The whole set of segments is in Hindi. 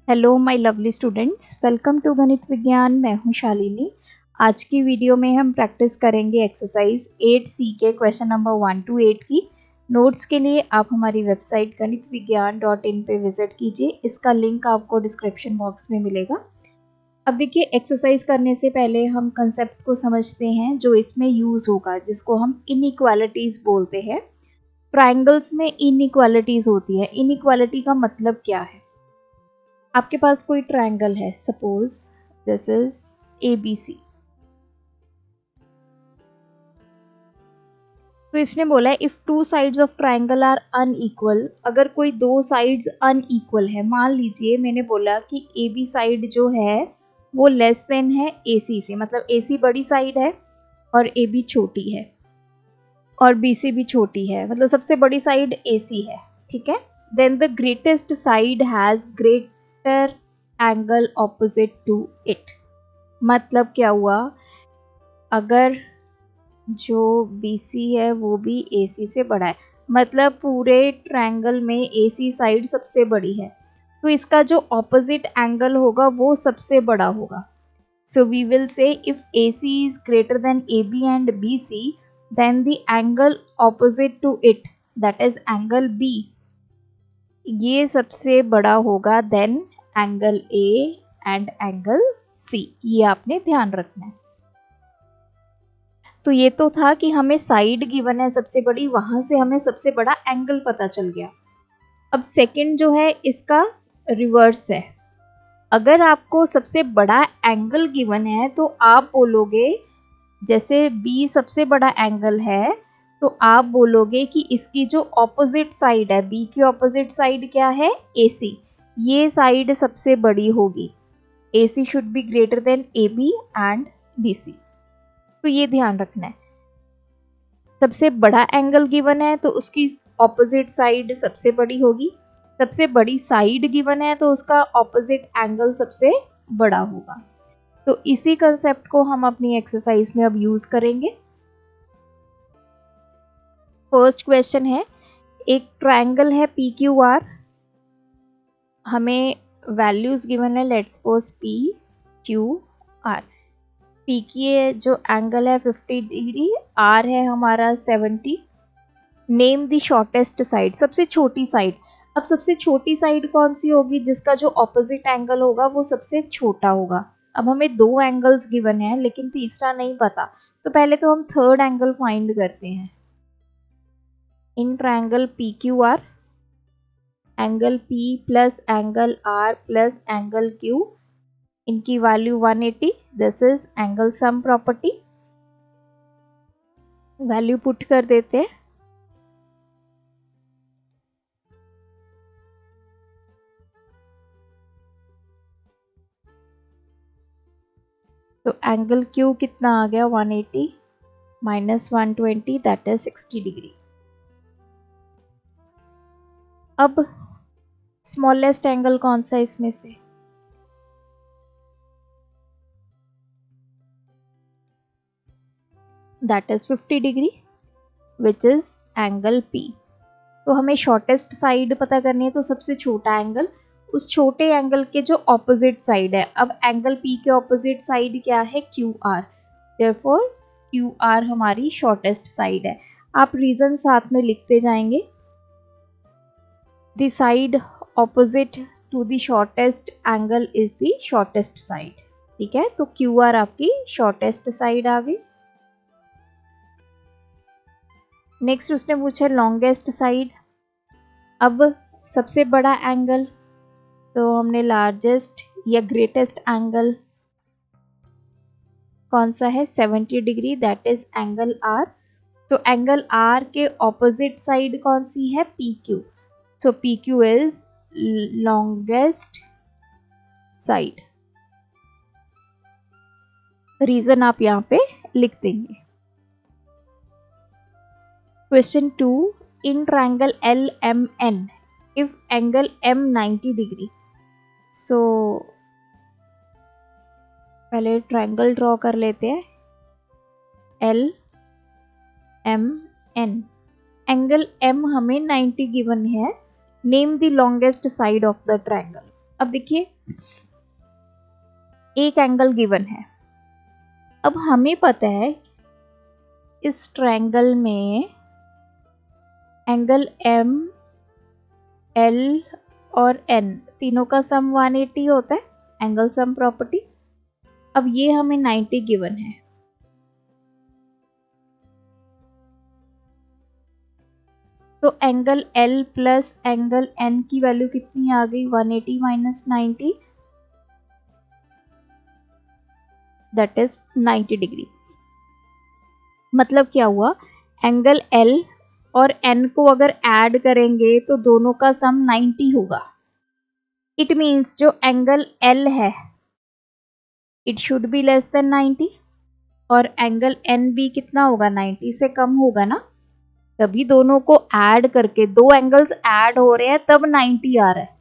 Hello my lovely students, welcome to Ganit Vigyan. मैं हूं शालिनी। आज की वीडियो में हम प्रैक्टिस करेंगे एक्सरसाइज 8C के क्वेश्चन नंबर 1 to 8 की। नोट्स के लिए आप हमारी वेबसाइट ganitviggyan.in पे विजिट कीजिए। इसका लिंक आपको डिस्क्रिप्शन बॉक्स में मिलेगा। अब देखिए, एक्सरसाइज करने से पहले हम कंसेप्ट को समझते हैं जो इसमें यूज़ होगा, जिसको हम इनइक्वालिटीज़ बोलते हैं। ट्राइंगल्स में इनइक्वालिटीज़ होती है। इनइक्वालिटी का मतलब क्या है? आपके पास कोई ट्रायंगल है, सपोज दिस इज ABC। तो इसने बोला है if two sides of triangle are unequal, अगर कोई दो साइड्स अनइक्वल है, मान लीजिए मैंने बोला कि AB साइड जो है वो लेस देन है AC से, मतलब AC बड़ी साइड है और AB छोटी है और BC भी छोटी है, मतलब सबसे बड़ी साइड AC है, ठीक है। Then the greatest side has greater angle opposite to it. मतलब क्या हुआ, अगर जो BC है वो भी AC से बड़ा है, मतलब पूरे ट्रायंगल में AC साइड सबसे बड़ी है, तो इसका जो ऑपोजिट एंगल होगा वो सबसे बड़ा होगा। So we will say if AC is greater than AB and BC, then the angle opposite to it, that is angle B, ये सबसे बड़ा होगा then angle A and angle C। ये आपने ध्यान रखना है। तो ये तो था कि हमें साइड गिवन है सबसे बड़ी, वहां से हमें सबसे बड़ा एंगल पता चल गया। अब सेकंड जो है इसका रिवर्स है। अगर आपको सबसे बड़ा एंगल गिवन है तो आप बोलोगे, जैसे B सबसे बड़ा एंगल है, तो आप बोलोगे कि इसकी जो ऑपोजिट साइड है, B की ऑपोजिट साइड क्या है, AC, ये साइड सबसे बड़ी होगी। AC should be greater then AB and BC। तो ये ध्यान रखना है। सबसे बड़ा एंगल गिवन है तो उसकी ऑपोजिट साइड सबसे बड़ी होगी। सबसे बड़ी साइड गिवन है तो उसका ऑपोजिट एंगल सबसे बड़ा होगा। तो इसी कंसेप्ट को हम अपनी एक्सरसाइज में अब यूज करेंगे। फर्स्ट क्वेश्चन है, एक ट्रायंगल है PQR, हमें वैल्यूज गिवन है, लेट्स सपोज PQR। P की जो एंगल है 50 डिग्री, R है हमारा 70। नेम द शॉर्टेस्ट साइड, सबसे छोटी साइड। अब सबसे छोटी साइड कौन सी होगी, जिसका जो ऑपोजिट एंगल होगा वो सबसे छोटा होगा। अब हमें दो एंगल्स गिवन है लेकिन तीसरा नहीं पता, तो पहले तो हम थर्ड एंगल फाइंड करते हैं। In triangle PQR, angle P plus angle R plus angle Q, इनकी value 180। This is angle sum property. Value put कर देते हैं। तो एंगल Q कितना आ गया, 180 माइनस 120, दैट इज 60 डिग्री। अब स्मॉलेस्ट एंगल कौन सा इसमें से, that is 50 degree which is angle P। तो हमें शॉर्टेस्ट साइड पता करनी है, तो सबसे छोटा एंगल, उस छोटे एंगल के जो ऑपोजिट साइड है। अब एंगल P के ऑपोजिट साइड क्या है, QR, देयरफॉर QR हमारी शॉर्टेस्ट साइड है। आप रीजन साथ में लिखते जाएंगे। The side opposite to the shortest angle is the shortest side, ठीक है। तो QR आपकी शॉर्टेस्ट साइड आ गई। नेक्स्ट उसने पूछा लॉन्गेस्ट साइड। अब सबसे बड़ा एंगल, तो हमने लार्जेस्ट या ग्रेटेस्ट एंगल कौन सा है, 70 degree, that is angle R। तो एंगल R के ऑपोजिट साइड कौन सी है, PQ। So PQ is longest side. Reason आप यहाँ पे लिख देंगे। Question 2, in triangle LMN, if angle M 90 degree. So पहले ट्रायंगल ड्रॉ कर लेते हैं, LMN। एंगल M हमें 90 गिवन है। Name the longest side of the triangle. अब देखिए एक एंगल गिवन है, अब हमें पता है इस ट्रायंगल में एंगल एम एल और एन तीनों का सम 180 होता है, एंगल सम प्रॉपर्टी। अब ये हमें 90 गिवन है, तो angle L plus angle N की वैल्यू कितनी आ गई, 180 माइनस 90, दैट इज 90 डिग्री। मतलब क्या हुआ, एंगल एल और एन को अगर ऐड करेंगे तो दोनों का सम 90 होगा। इट मीन्स जो एंगल एल है it should be less than 90 और एंगल एन भी कितना होगा, 90 से कम होगा ना, तभी दोनों को ऐड करके दो एंगल्स ऐड हो रहे हैं तब 90 आ रहा है।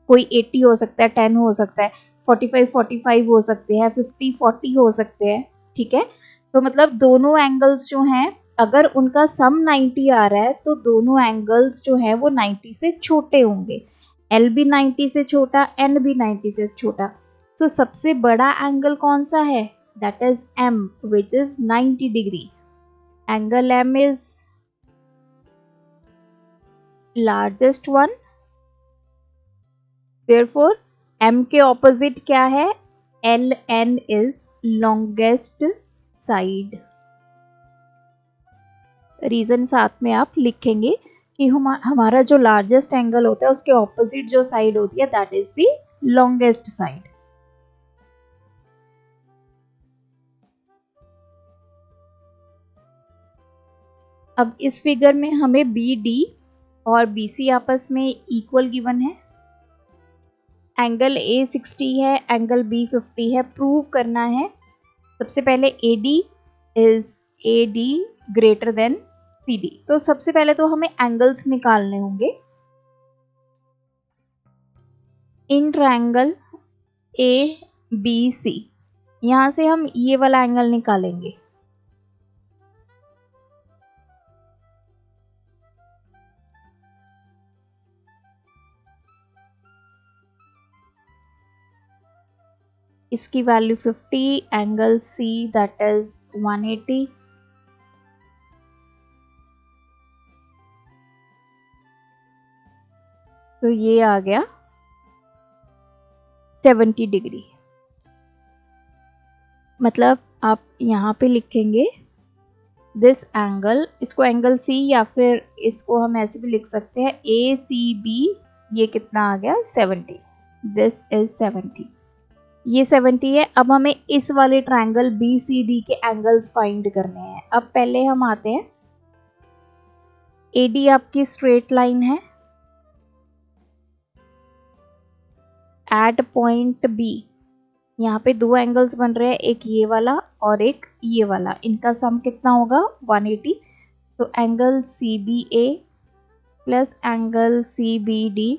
कोई 80 हो सकता है, 10 हो सकता है, 45 हो सकते हैं, 50-40 हो सकते हैं, ठीक है। तो मतलब दोनों एंगल्स जो हैं अगर उनका सम 90 आ रहा है तो दोनों एंगल्स जो हैं वो 90 से छोटे होंगे, एल भी 90 से छोटा, एन भी 90 से छोटा। तो सबसे बड़ा एंगल कौन सा है, that is M which is 90 degree. Angle M is largest one, therefore m के ऑपोजिट क्या है, L N is longest side. Reason साथ में आप लिखेंगे कि हमारा जो लार्जेस्ट एंगल होता है उसके ऑपोजिट जो साइड होती है that is the longest side. अब इस फिगर में हमें बी डी और बी सी आपस में इक्वल गिवन है, एंगल ए 60 है, एंगल बी 50 है, प्रूव करना है। सबसे पहले A D is A D greater than C D, तो सबसे पहले तो हमें एंगल्स निकालने होंगे। इन ट्रायंगल ए बी सी, यहां से हम ये वाला एंगल निकालेंगे, इसकी value 50, angle see that is 180, तो ये आ गया 70 डिग्री। मतलब आप यहाँ पे लिखेंगे दिस एंगल, इसको एंगल सी या फिर इसको हम ऐसे भी लिख सकते हैं ए सी बी, ये कितना आ गया 70, दिस इज 70, ये 70 है। अब हमें इस वाले ट्रायंगल बी सी डी के एंगल्स फाइंड करने हैं। अब पहले हम आते हैं, ए डी आपकी स्ट्रेट लाइन है, एट पॉइंट बी यहाँ पे दो एंगल्स बन रहे हैं, एक ये वाला और एक ये वाला, इनका सम कितना होगा 180, तो angle C B A plus angle C B D,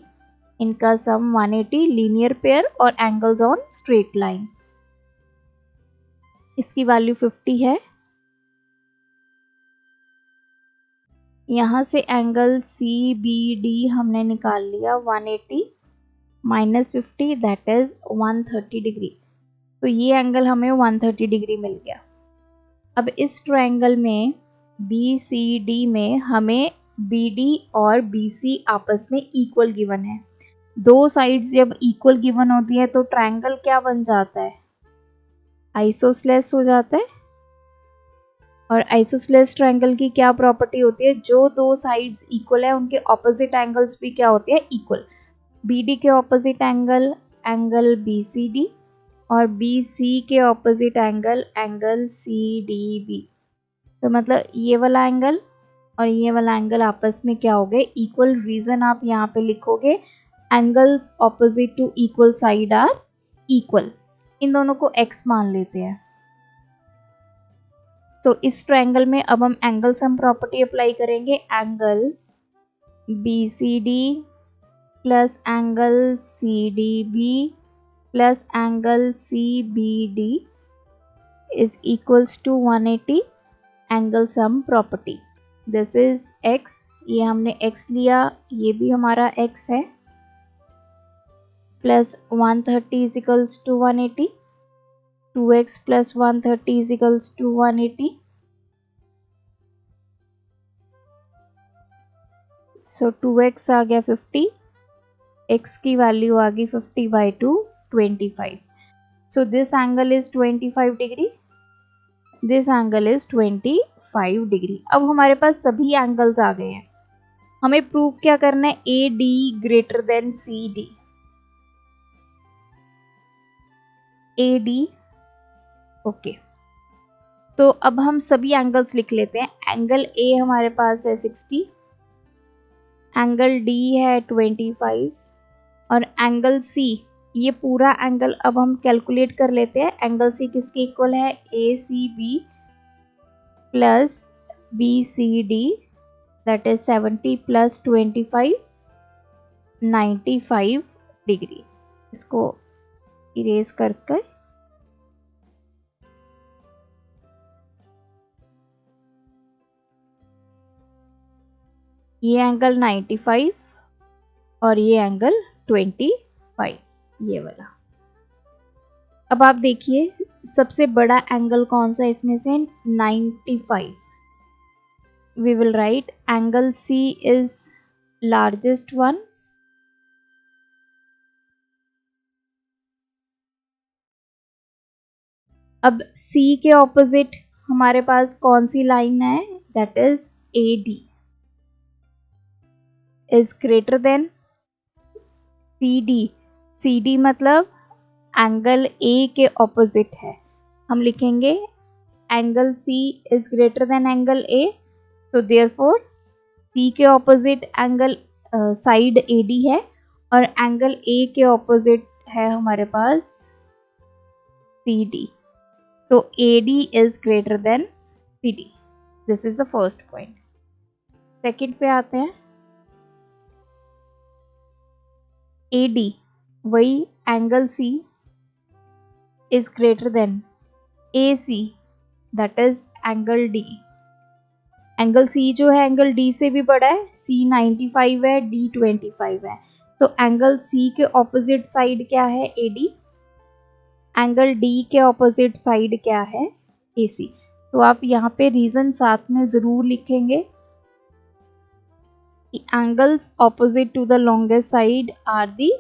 इनका सम 180, लीनियर पेयर और एंगल्स ऑन स्ट्रेट लाइन। इसकी वैल्यू 50 है। यहाँ से एंगल सी बी डी हमने निकाल लिया 180 माइनस 50 दैट इज 130 डिग्री, तो ये एंगल हमें 130 डिग्री मिल गया। अब इस ट्रायंगल में बी सी डी में हमें बी डी और बी सी आपस में इक्वल गिवन है। दो साइड्स जब इक्वल गिवन होती है तो ट्रायंगल क्या बन जाता है, आइसोसेलेस हो जाता है। और आइसोसेलेस ट्रायंगल की क्या प्रॉपर्टी होती है, जो दो साइड्स इक्वल है उनके ऑपोजिट एंगल्स भी क्या होते हैं, इक्वल। बी डी के opposite angle angle B C D और बी सी के opposite angle angle C D B, तो मतलब ये वाला एंगल और ये वाला एंगल आपस में क्या हो गए, इक्वल। रीजन आप यहाँ पे लिखोगे, angles opposite to equal side are equal, इन दोनों को x मान लेते हैं। तो इस ट्रायंगल में अब हम एंगल सम प्रॉपर्टी अप्लाई करेंगे, angle B C D plus angle C D B plus angle C B D is equals to 180, angle sum property. This is x, ये हमने x लिया, ये भी हमारा x है, plus 130 is equals to 180, 2x plus 130 is equals to 180. So 2x आ गया 50, x की वैल्यू आ गई 50/2 25. So this angle is 25 degree, this angle is 25 degree. अब हमारे पास सभी एंगल्स आ गए हैं. हमें प्रूफ क्या करना है? AD greater than CD. AD okay. तो अब हम सभी एंगल्स लिख लेते हैं. एंगल A हमारे पास है 60, एंगल D है 25 और एंगल C, ये पूरा एंगल अब हम कैलकुलेट कर लेते हैं. एंगल C किसके इक्वल है? ACB plus BCD, that is 70 plus 25 95 degree. इसको इरेज कर ये एंगल 95 और ये एंगल 25, ये वाला. अब आप देखिए सबसे बड़ा एंगल कौन सा इसमें से? 95. We will write angle C is largest one. अब C के ऑपोजिट हमारे पास कौन सी लाइन है? That is AD is greater than CD. CD मतलब एंगल A के ऑपोजिट है. हम लिखेंगे angle C is greater than angle A. तो देयरफॉर C के ऑपोजिट एंगल साइड AD है और एंगल A के ऑपोजिट है हमारे पास CD. तो AD is greater than CD. This is the first point. Second पे आते हैं. AD वही angle C is greater then AC, that is angle D. Angle C जो है एंगल D से भी बड़ा है. C 95 है, D 25 है. तो एंगल C के ऑपोजिट साइड क्या है? AD. एंगल D के ऑपोजिट साइड क्या है? AC. तो आप यहाँ पे रीजन साथ में ज़रूर लिखेंगे. Angles opposite to the longest side are the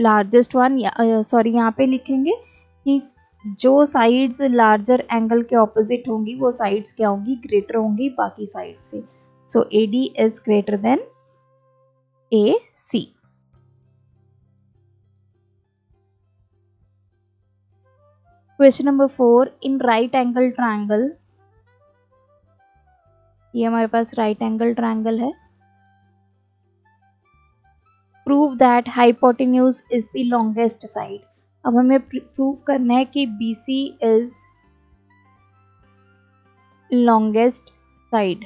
largest one. Sorry यहाँ पे लिखेंगे कि जो साइड्स लार्जर एंगल के ऑपोजिट होंगी वो साइड्स क्या होंगी? ग्रेटर होंगी बाकी साइड से. सो AD is greater then AC. Question number 4. In right angle triangle, ये हमारे पास राइट एंगल ट्रायंगल है. Prove that hypotenuse is the longest side. अब हमें प्रूव करना है कि BC इज लॉन्गेस्ट साइड.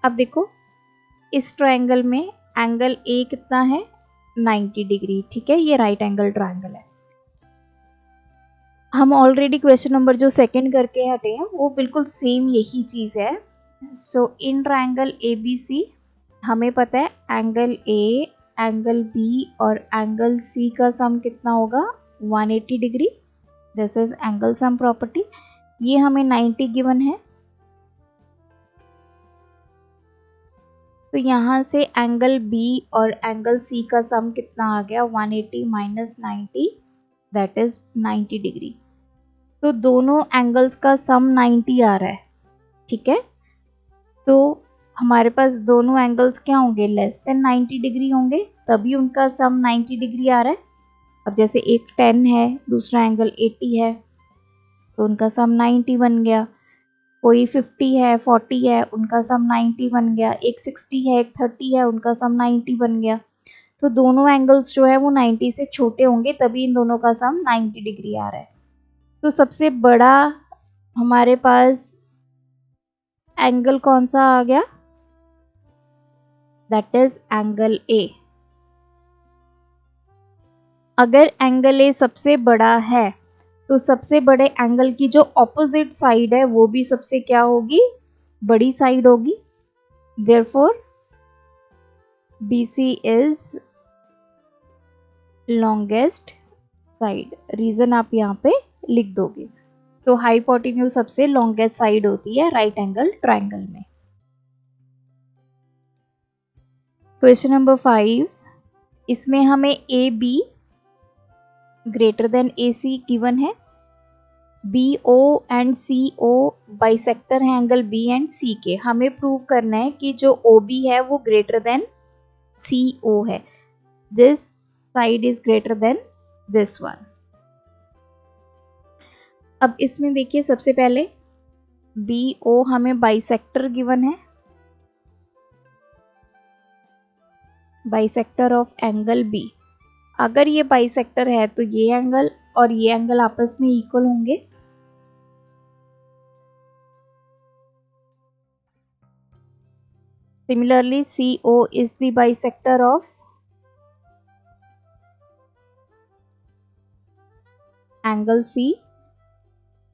अब देखो इस ट्रायंगल में एंगल A कितना है? 90 डिग्री. ठीक है, ये राइट एंगल ट्रायंगल है. हम ऑलरेडी क्वेश्चन नंबर जो सेकंड करके हटे हैं वो बिल्कुल सेम यही चीज़ है. सो इन ट्रायंगल ABC हमें पता है एंगल A, एंगल B और एंगल C का सम कितना होगा? 180 degree. This is angle sum property. ये हमें 90 गिवन है. तो यहाँ से एंगल B और एंगल C का सम कितना आ गया? 180 माइनस 90, दैट इज 90 डिग्री. तो दोनों एंगल्स का सम 90 आ रहा है. ठीक है, तो हमारे पास दोनों एंगल्स क्या होंगे? लेस देन 90 डिग्री होंगे, तभी उनका सम 90 डिग्री आ रहा है. अब जैसे एक 10 है, दूसरा एंगल 80 है, तो उनका सम 90 बन गया. कोई 50 है, 40 है, उनका सम 90 बन गया. एक 60 है, एक 30 है, उनका सम 90 बन गया. तो दोनों एंगल्स जो है वो 90 से छोटे होंगे, तभी इन दोनों का सम 90 डिग्री आ रहा है. तो सबसे बड़ा हमारे पास एंगल कौन सा आ गया? That is angle A. अगर एंगल A सबसे बड़ा है तो सबसे बड़े एंगल की जो ऑपोजिट साइड है वो भी सबसे क्या होगी? बड़ी साइड होगी. Therefore BC is longest side, reason आप यहाँ पे लिख दोगे। तो हाइपोटेन्यूज सबसे लॉन्गेस्ट साइड होती है राइट एंगल ट्राइंगल में। क्वेश्चन नंबर 5, इसमें हमें A B greater than A C given है। B O and C O bisector है एंगल बी एंड सी के। हमें प्रूव करना है कि जो ओ बी है वो ग्रेटर देन सी ओ है। This side is greater then this one. अब इसमें देखिए सबसे पहले बी ओ हमें बाइसेक्टर गिवन है, बाइसेक्टर ऑफ एंगल बी। अगर ये बाइसेक्टर है तो ये एंगल और ये एंगल आपस में इक्वल होंगे। Similarly CO is the bisector of angle C.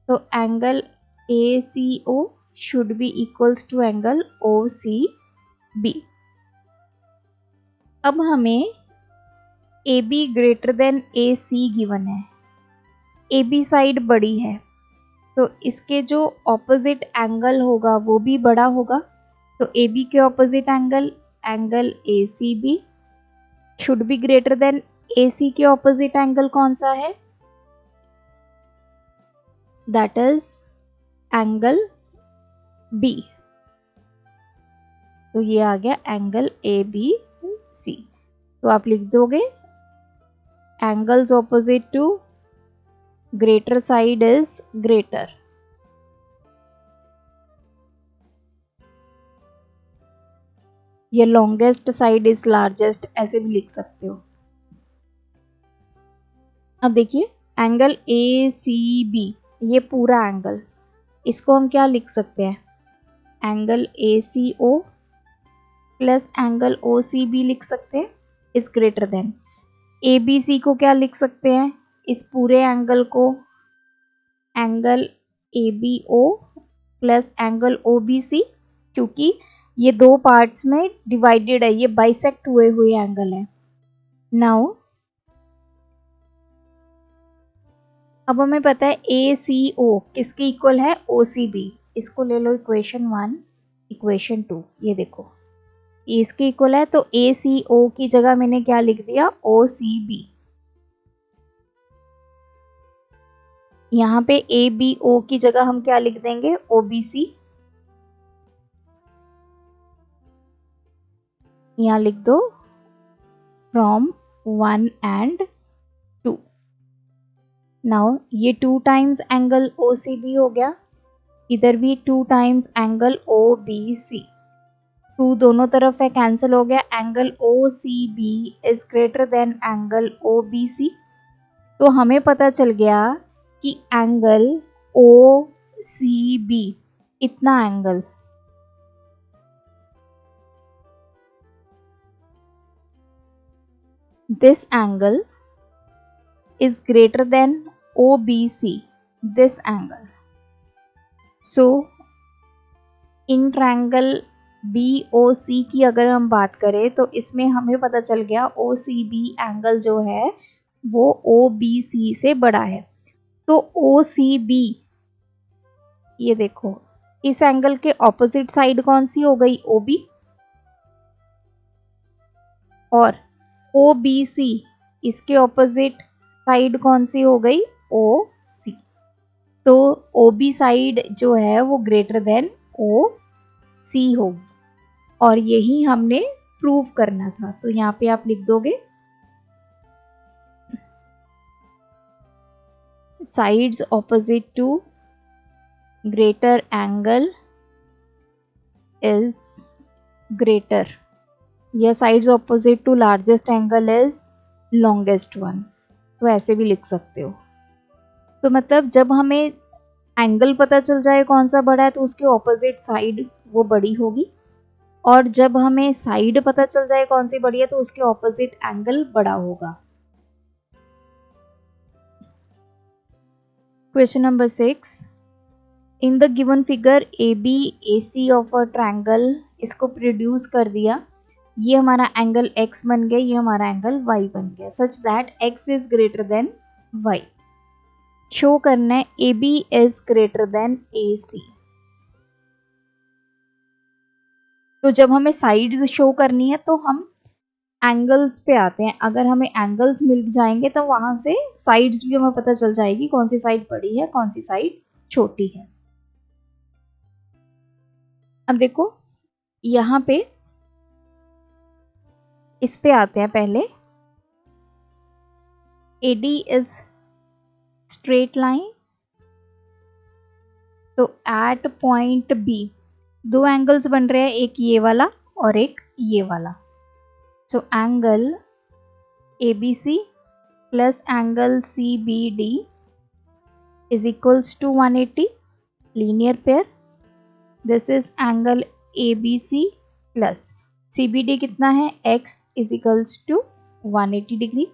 So angle ACO should be equals to angle OCB. अब हमें AB greater than AC given है। AB साइड बड़ी है तो इसके जो ऑपोजिट एंगल होगा वो भी बड़ा होगा। तो AB के opposite angle ACB should be greater then AC के ऑपोजिट एंगल कौन सा है? That is angle B। तो ये आ गया एंगल ABC। तो आप लिख दोगे angles opposite to greater side is greater. ये लॉन्गेस्ट साइड इज लार्जेस्ट, ऐसे भी लिख सकते हो। अब देखिए एंगल ACB, ये पूरा एंगल, इसको हम क्या लिख सकते हैं? Angle ACO plus angle OCB लिख सकते हैं, इज ग्रेटर देन। ABC को क्या लिख सकते हैं? इस पूरे एंगल को angle ABO plus angle OBC, क्योंकि ये दो पार्ट्स में डिवाइडेड है, ये बाइसेक्ट हुए हुए एंगल है। नाउ अब हमें पता है ACO किसके इक्वल है? OCB। इसको ले लो इक्वेशन 1, इक्वेशन 2। ये देखो इसके इक्वल है, तो ACO की जगह मैंने क्या लिख दिया? OCB। यहाँ पे ABO की जगह हम क्या लिख देंगे? OBC। यहाँ लिख दो फ्रॉम 1 and 2। नाउ ये 2 टाइम्स एंगल OCB हो गया, इधर भी 2 टाइम्स एंगल OBC। 2 दोनों तरफ है, कैंसिल हो गया। Angle OCB is greater than angle OBC। तो हमें पता चल गया कि एंगल OCB, इतना angle, this angle is greater than OBC, this angle. So in triangle BOC की अगर हम बात करें तो इसमें हमें पता चल गया OCB एंगल जो है वो OBC से बड़ा है। तो OCB, ये देखो इस एंगल के ऑपोजिट साइड कौन सी हो गई? OB। और OBC इसके ऑपोजिट साइड कौन सी हो गई? OC। तो OB साइड जो है वो ग्रेटर देन OC होगी, और यही हमने प्रूव करना था। तो यहाँ पे आप लिख दोगे sides opposite to greater angle is greater, या sides opposite to largest angle is longest one. तो ऐसे भी लिख सकते हो। तो मतलब जब हमें एंगल पता चल जाए कौन सा बड़ा है तो उसके ऑपोजिट साइड वो बड़ी होगी, और जब हमें साइड पता चल जाए कौन सी बड़ी है तो उसके ऑपोजिट एंगल बड़ा होगा। Question number 6, in the given figure AB AC of a triangle, इसको प्रोड्यूस कर दिया। ये हमारा एंगल x बन गया, ये हमारा एंगल y बन गया, such that x is greater then y। Show करना है AB is greater then AC। तो जब हमें साइड्स शो करनी है तो हम एंगल्स पे आते हैं। अगर हमें एंगल्स मिल जाएंगे तो वहां से साइड्स भी हमें पता चल जाएगी, कौन सी साइड बड़ी है कौन सी साइड छोटी है। अब देखो यहाँ पे इस पे आते हैं पहले। AD इज स्ट्रेट लाइन, तो एट पॉइंट B दो एंगल्स बन रहे हैं, एक ये वाला और एक ये वाला। So angle ABC plus angle CBD is equals to 180, linear pair. This is angle ABC plus CBD कितना है, x is equals to 180 degree.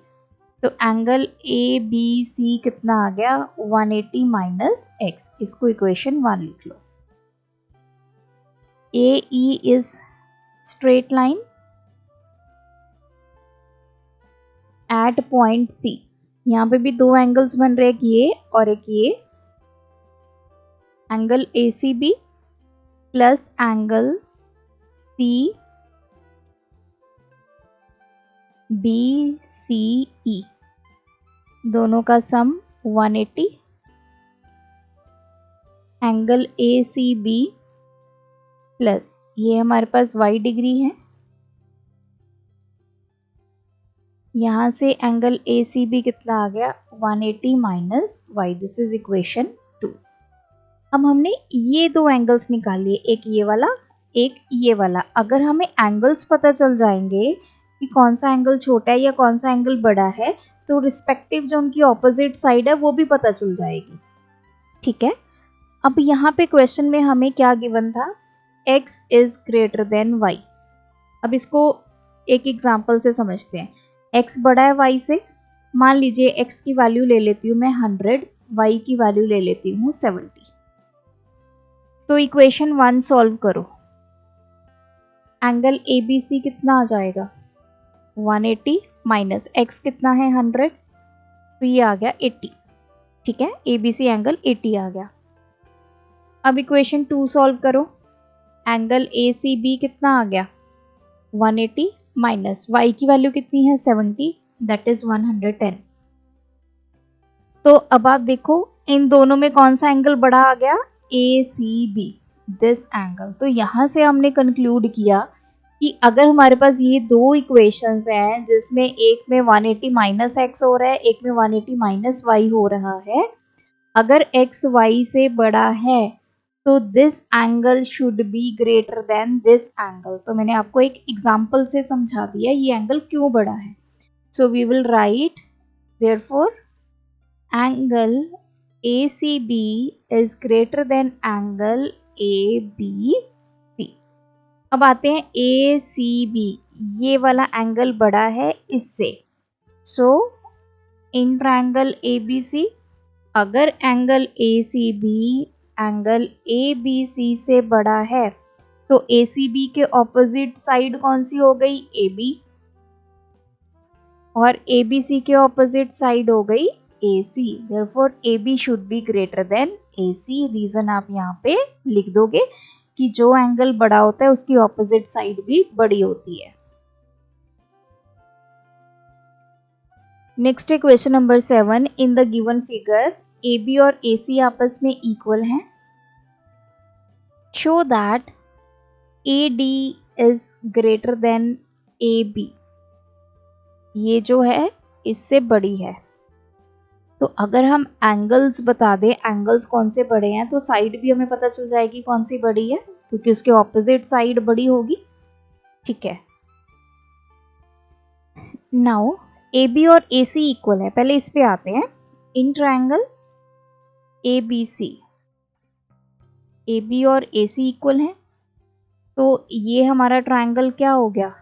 तो एंगल ABC कितना आ गया, 180 माइनस x। इसको इक्वेशन 1 लिख लो। AE is straight line at point C। यहाँ पे भी दो एंगल्स बन रहे हैं, एक ये और एक ये। Angle ACB plus angle CBCE दोनों का सम 180। एंगल ACB प्लस ये हमारे पास y डिग्री है, यहाँ से एंगल ACB कितना आ गया, 180 minus y। This is equation 2। अब हमने ये दो एंगल्स निकाल लिए, एक ये वाला एक ये वाला। अगर हमें एंगल्स पता चल जाएंगे कि कौन सा एंगल छोटा है या कौन सा एंगल बड़ा है, तो रिस्पेक्टिव जो उनकी ऑपोजिट साइड है वो भी पता चल जाएगी। ठीक है, अब यहाँ पे क्वेश्चन में हमें क्या गिवन था, x is greater then y। अब इसको एक एग्जांपल से समझते हैं। x बड़ा है y से, मान लीजिए x की वैल्यू ले लेती हूँ मैं 100, y की वैल्यू ले लेती हूँ 70। तो इक्वेशन 1 सॉल्व करो। एंगल ABC कितना आ जाएगा, 180 माइनस x कितना है 100, तो ये आ गया 80। ठीक है, ABC एंगल 80 आ गया। अब इक्वेशन 2 सॉल्व करो। एंगल ACB कितना आ गया, 180 माइनस y की वैल्यू कितनी है 70, दैट इज 110। तो अब आप देखो इन दोनों में कौन सा एंगल बड़ा आ गया, ACB, दिस एंगल। तो यहाँ से हमने कंक्लूड किया कि अगर हमारे पास ये दो इक्वेशंस हैं जिसमें एक में 180 माइनस x हो रहा है, एक में 180 माइनस y हो रहा है, अगर x y से बड़ा है तो this angle should be greater then this angle. तो मैंने आपको एक एग्जांपल से समझा दिया ये एंगल क्यों बड़ा है। So we will write therefore angle ACB is greater than angle ABC। अब आते हैं ACB, ये वाला एंगल बड़ा है इससे। सो इन ट्रायंगल ABC अगर एंगल ACB एंगल ABC से बड़ा है तो ACB के ऑपोजिट साइड कौन सी हो गई, AB, और ABC के ऑपोजिट साइड हो गई AC। Therefore AB should be greater than AC। Reason आप यहाँ पे लिख दोगे कि जो एंगल बड़ा होता है उसकी ऑपोजिट साइड भी बड़ी होती है। नेक्स्ट है question number 7। In the given figure AB और AC आपस में इक्वल हैं। Show that AD is greater then AB। ये जो है इससे बड़ी है। तो अगर हम एंगल्स बता दें, एंगल्स कौन से बड़े हैं, तो साइड भी हमें पता चल जाएगी कौन सी बड़ी है, क्योंकि उसके ऑपोजिट साइड बड़ी होगी। ठीक है, नाउ AB और AC इक्वल है। पहले इस पे आते हैं। इन ट्रायंगल ABC, AB और AC इक्वल है, तो ये हमारा ट्रायंगल क्या हो गया,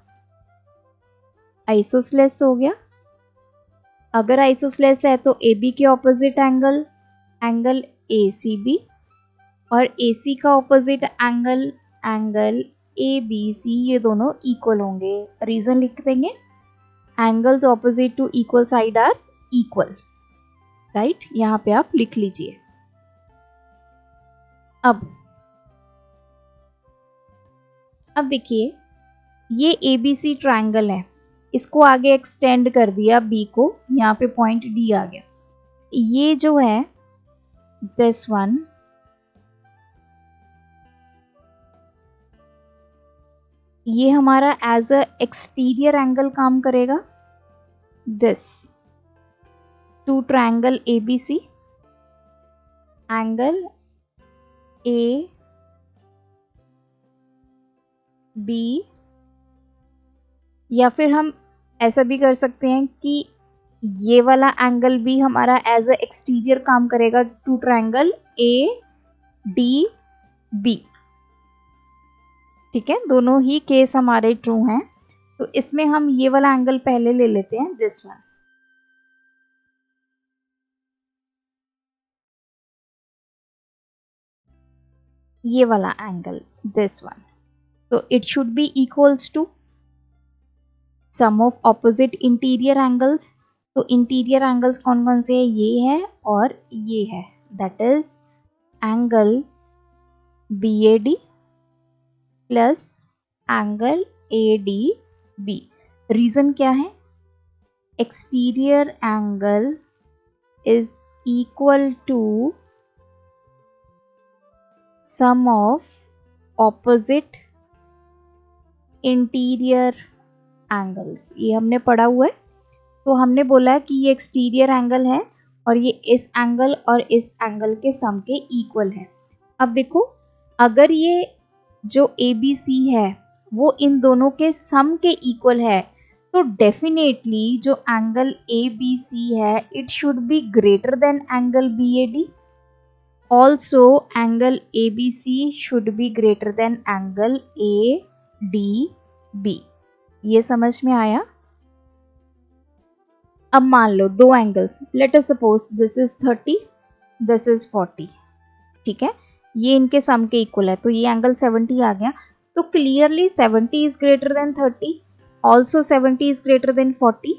आइसोसेलेस हो गया। अगर आइसोसेलेस है तो AB के ऑपोजिट एंगल ACB और AC का opposite angle A B C ये दोनों इक्वल होंगे। रीजन लिख देंगे, angles opposite to equal side are equal, right. यहाँ पे आप लिख लीजिए। अब देखिए, ये ABC ट्रायंगल है, इसको आगे एक्सटेंड कर दिया B को, यहाँ पे पॉइंट D आ गया। ये जो है दिस वन, ये हमारा एज अ एक्सटीरियर एंगल काम करेगा। This to triangle ABC, angle A B, या फिर हम ऐसा भी कर सकते हैं कि ये वाला एंगल भी हमारा एज अ एक्सटीरियर काम करेगा टू ट्रायंगल ADB। ठीक है, दोनों ही केस हमारे ट्रू हैं। तो इसमें हम ये वाला एंगल पहले ले लेते हैं, दिस वन। ये वाला एंगल दिस वन, तो it should be equals to sum of opposite interior angles. तो इंटीरियर एंगल्स कौन कौन से हैं? ये है और ये है, that is angle BAD plus angle ADB। Reason क्या है? Exterior angle is equal to sum of opposite interior angles. ये हमने पढ़ा हुआ है। तो हमने बोला कि ये एक्सटीरियर एंगल है और ये इस एंगल और इस एंगल के सम के इक्वल है। अब देखो, अगर ये जो ABC है वो इन दोनों के सम के इक्वल है, तो डेफिनेटली जो एंगल ABC है it should B greater than angle BAD। Also angle ABC should be greater than angle ADB। ये समझ में आया? अब मान लो दो angles, let us suppose this is 30, this is 40, ठीक है, ये इनके सम के इक्वल है, तो ये एंगल 70 आ गया। तो clearly 70 is greater then 30, also 70 is greater then 40।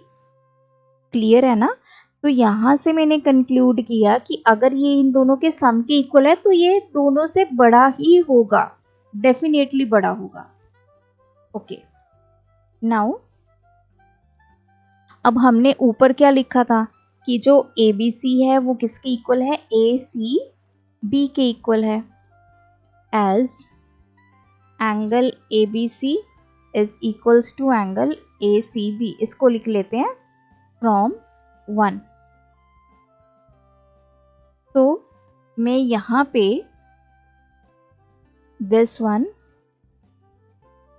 Clear है ना? तो यहाँ से मैंने कंक्लूड किया कि अगर ये इन दोनों के सम के इक्वल है तो ये दोनों से बड़ा ही होगा, डेफिनेटली बड़ा होगा। ओके, नाउ अब हमने ऊपर क्या लिखा था कि जो ABC है वो किसके इक्वल है? ACB के इक्वल है। As angle ABC is equals to angle ACB, इसको लिख लेते हैं फ्रॉम 1। तो मैं यहाँ पे दिस वन,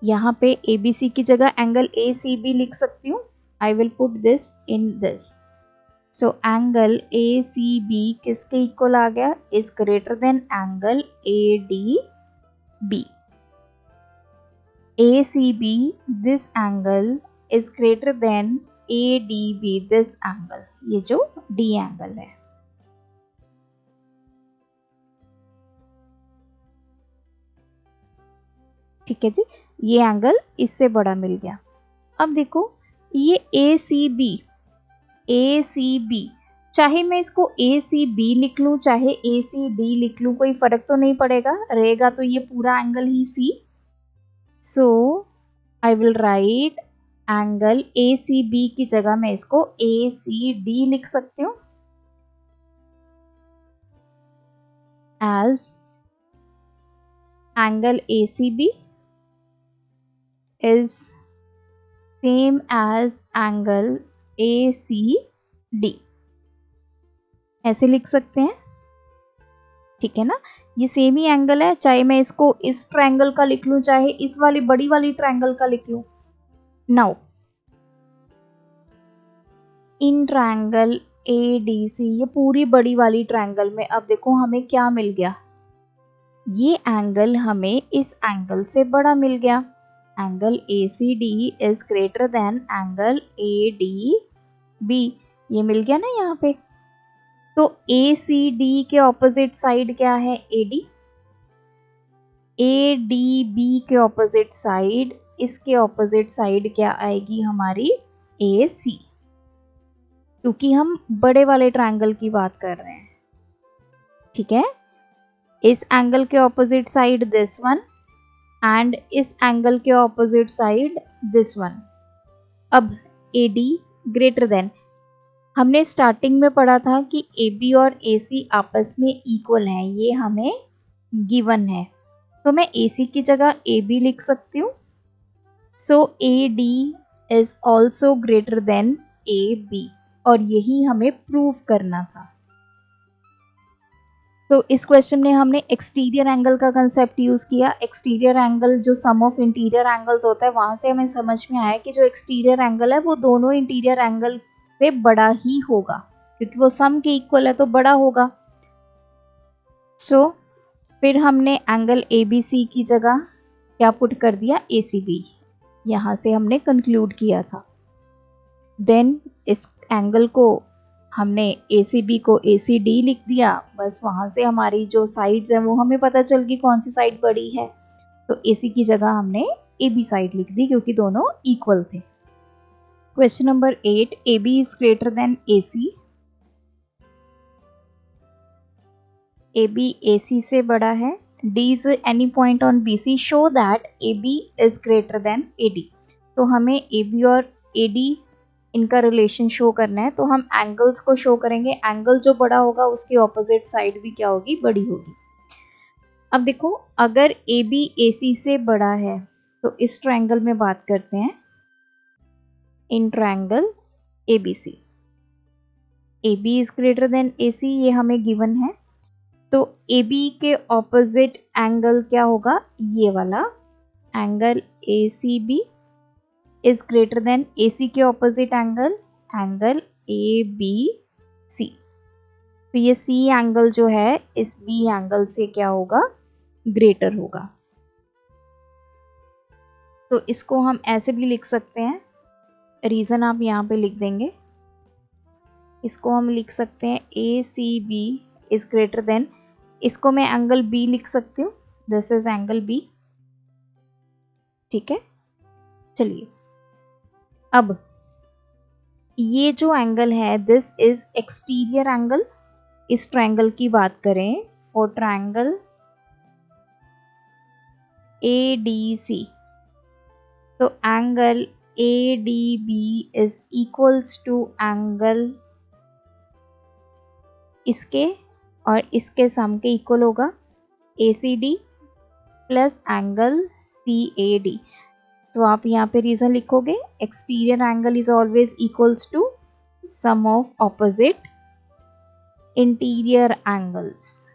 यहाँ पे ABC की जगह एंगल ACB लिख सकती हूँ। I will put this in this. So angle ACB किसके इक्वल आ गया? Is greater than angle ADB. ACB this angle is greater than ADB this angle, ये जो D एंगल है। ठीक है जी, ये एंगल इससे बड़ा मिल गया। अब देखो ये ACB, चाहे मैं इसको ACB लिख लूँ चाहे ACD लिख लूँ, कोई फर्क तो नहीं पड़ेगा, रहेगा तो ये पूरा एंगल ही C। So I will write angle ACB की जगह मैं इसको ACD लिख सकती हूँ as angle ACB is same as angle ACD, ऐसे लिख सकते हैं। ठीक है ना, ये सेम ही एंगल है, चाहे मैं इसको इस ट्रायंगल का लिख लूँ चाहे इस वाली बड़ी वाली ट्रायंगल का लिख लूँ। नाउ इन ट्रायंगल ADC, ये पूरी बड़ी वाली ट्रायंगल में अब देखो हमें क्या मिल गया? ये एंगल हमें इस एंगल से बड़ा मिल गया। Angle ACD is greater than angle ADB, ये मिल गया ना यहाँ पे। तो ACD के ऑपोजिट साइड क्या है? AD। ए डी बी के ऑपोजिट साइड, इसके ऑपोजिट साइड क्या आएगी हमारी, ए सी, क्योंकि हम बड़े वाले ट्रायंगल की बात कर रहे हैं। ठीक है, इस एंगल के opposite side this one and इस एंगल के ऑपोजिट साइड दिस वन। अब ए डी ग्रेटर देन, हमने स्टार्टिंग में पढ़ा था कि ए बी और ए सी आपस में इक्वल हैं, ये हमें गिवन है, तो मैं ए सी की जगह ए बी लिख सकती हूँ। So A D is also greater than A B, और यही हमें प्रूव करना था। तो इस क्वेश्चन में हमने एक्सटीरियर एंगल का कंसेप्ट यूज किया। एक्सटीरियर एंगल जो सम ऑफ इंटीरियर एंगल्स होता है, वहां से हमें समझ में आया कि जो एक्सटीरियर एंगल है वो दोनों इंटीरियर एंगल से बड़ा ही होगा, क्योंकि वो सम के इक्वल है तो बड़ा होगा। सो फिर हमने एंगल ए बी सी की जगह क्या पुट कर दिया, ए सी बी, यहाँ से हमने कंक्लूड किया था। देन इस एंगल को हमने ए सी बी को ए सी डी लिख दिया, बस वहाँ से हमारी जो साइड्स हैं वो हमें पता चल गई कौन सी साइड बड़ी है, तो ए सी की जगह हमने ए बी साइड लिख दी क्योंकि दोनों इक्वल थे। Question number 8, A B is greater than A C, A B A C से बड़ा है, D is any point on B C, show that A B is greater than A D. तो हमें ए बी और ए डी इनका रिलेशन शो करना है, तो हम एंगल्स को शो करेंगे, एंगल जो बड़ा होगा उसकी ऑपोजिट साइड भी क्या होगी, बड़ी होगी। अब देखो, अगर ए बी ए सी से बड़ा है तो इस ट्रायंगल में बात करते हैं, in triangle A B C, A B is greater than A C, ये हमें गिवन है, तो ए बी के ऑपोजिट एंगल क्या होगा, ये वाला angle A C B is greater than A C के opposite angle, angle A B C. तो ये सी एंगल जो है इस बी एंगल से क्या होगा, ग्रेटर होगा। तो इसको हम ऐसे भी लिख सकते हैं, रीज़न आप यहाँ पे लिख देंगे, इसको हम लिख सकते हैं A C B is greater than, इसको मैं एंगल बी लिख सकती हूँ, दिस इज एंगल बी। ठीक है, चलिए अब ये जो एंगल है दिस इज एक्सटीरियर एंगल। इस ट्रायंगल की बात करें, for triangle A D C, तो angle A D B is equals to angle इसके और इसके सम के इक्वल होगा, A C D plus angle C A D. तो आप यहाँ पे रीज़न लिखोगे, exterior angle is always equals to sum of opposite interior angles.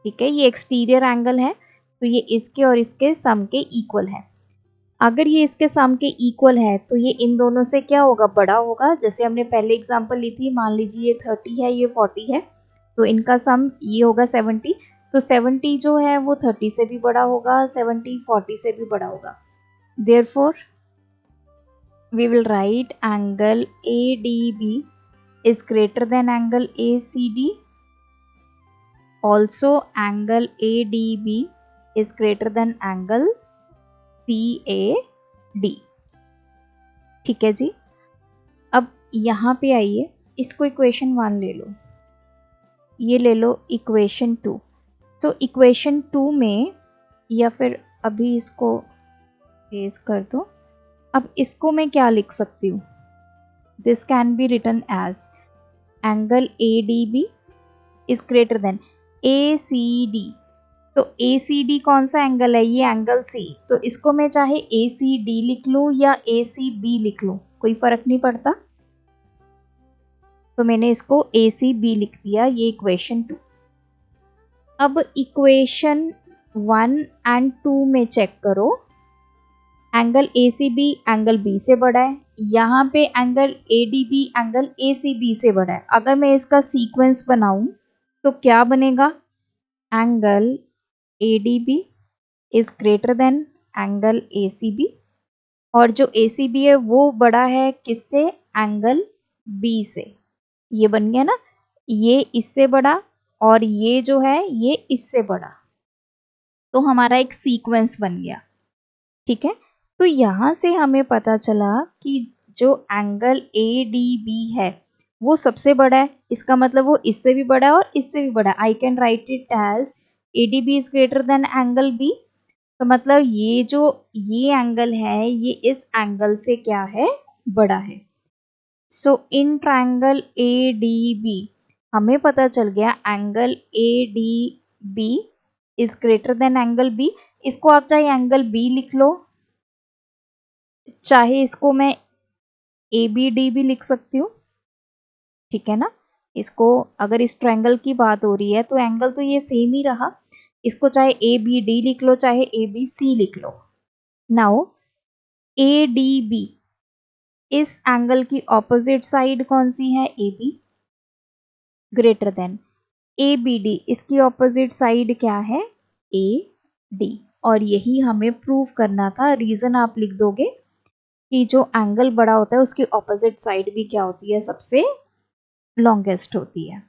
ठीक है, ये एक्सटीरियर एंगल है तो ये इसके और इसके सम के इक्वल है। अगर ये इसके सम के इक्वल है तो ये इन दोनों से क्या होगा, बड़ा होगा। जैसे हमने पहले एग्जांपल ली थी, मान लीजिए ये 30 है, ये 40 है, तो इनका सम ये होगा 70, तो 70 जो है वो 30 से भी बड़ा होगा, 70 40 से भी बड़ा होगा। Therefore, we will write angle ADB is greater than angle ACD. Also, angle ADB is greater than angle CAD. ठीक है जी, अब यहाँ पे आइए, इसको इक्वेशन 1 ले लो, ये ले लो इक्वेशन 2। तो इक्वेशन 2 में, या फिर अभी इसको रेज कर दो, अब इसको मैं क्या लिख सकती हूँ, this can be written as angle A D B is greater than A C D. तो ए सी डी कौन सा एंगल है, ये एंगल सी, तो इसको मैं चाहे ए सी डी लिख लूँ या ए सी बी लिख लूँ, कोई फर्क नहीं पड़ता, तो मैंने इसको ए सी बी लिख दिया, ये इक्वेशन 2। अब इक्वेशन 1 एंड 2 में चेक करो, angle A C B angle B से बड़ा है, यहाँ पे angle A D B angle A C B से बड़ा है। अगर मैं इसका सीक्वेंस बनाऊं तो क्या बनेगा, angle A D B is greater than angle A C B, और जो ए सी बी है वो बड़ा है किससे, एंगल बी से। ये बन गया ना, ये इससे बड़ा और ये जो है ये इससे बड़ा। तो हमारा एक सीक्वेंस बन गया। ठीक है, तो यहाँ से हमें पता चला कि जो एंगल ए डी बी है वो सबसे बड़ा है, इसका मतलब वो इससे भी बड़ा है और इससे भी बड़ा है। I can write it as A D B is greater than angle B. तो मतलब ये एंगल है ये इस एंगल से क्या है, बड़ा है। So in triangle A D B हमें पता चल गया angle A D B is greater than angle B. इसको आप चाहे एंगल बी लिख लो, चाहे इसको मैं ए बी डी भी लिख सकती हूँ। ठीक है ना, इसको अगर इस ट्रायंगल की बात हो रही है तो एंगल तो ये सेम ही रहा, इसको चाहे ए बी डी लिख लो चाहे ए बी सी लिख लो। नाउ ए डी बी इस एंगल की ऑपोजिट साइड कौन सी है, A B, greater than A B D इसकी ऑपोजिट साइड क्या है, ए डी। और यही हमें प्रूव करना था। रीजन आप लिख दोगे कि जो एंगल बड़ा होता है उसकी ऑपोजिट साइड भी क्या होती है, सबसे लॉन्गेस्ट होती है।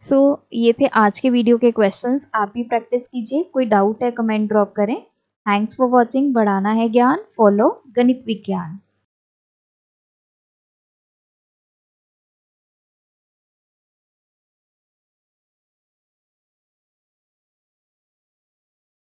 सो ये थे आज के वीडियो के क्वेश्चंस। आप भी प्रैक्टिस कीजिए, कोई डाउट है कमेंट ड्रॉप करें। Thanks for watching. बढ़ाना है ज्ञान, फॉलो गणित विज्ञान।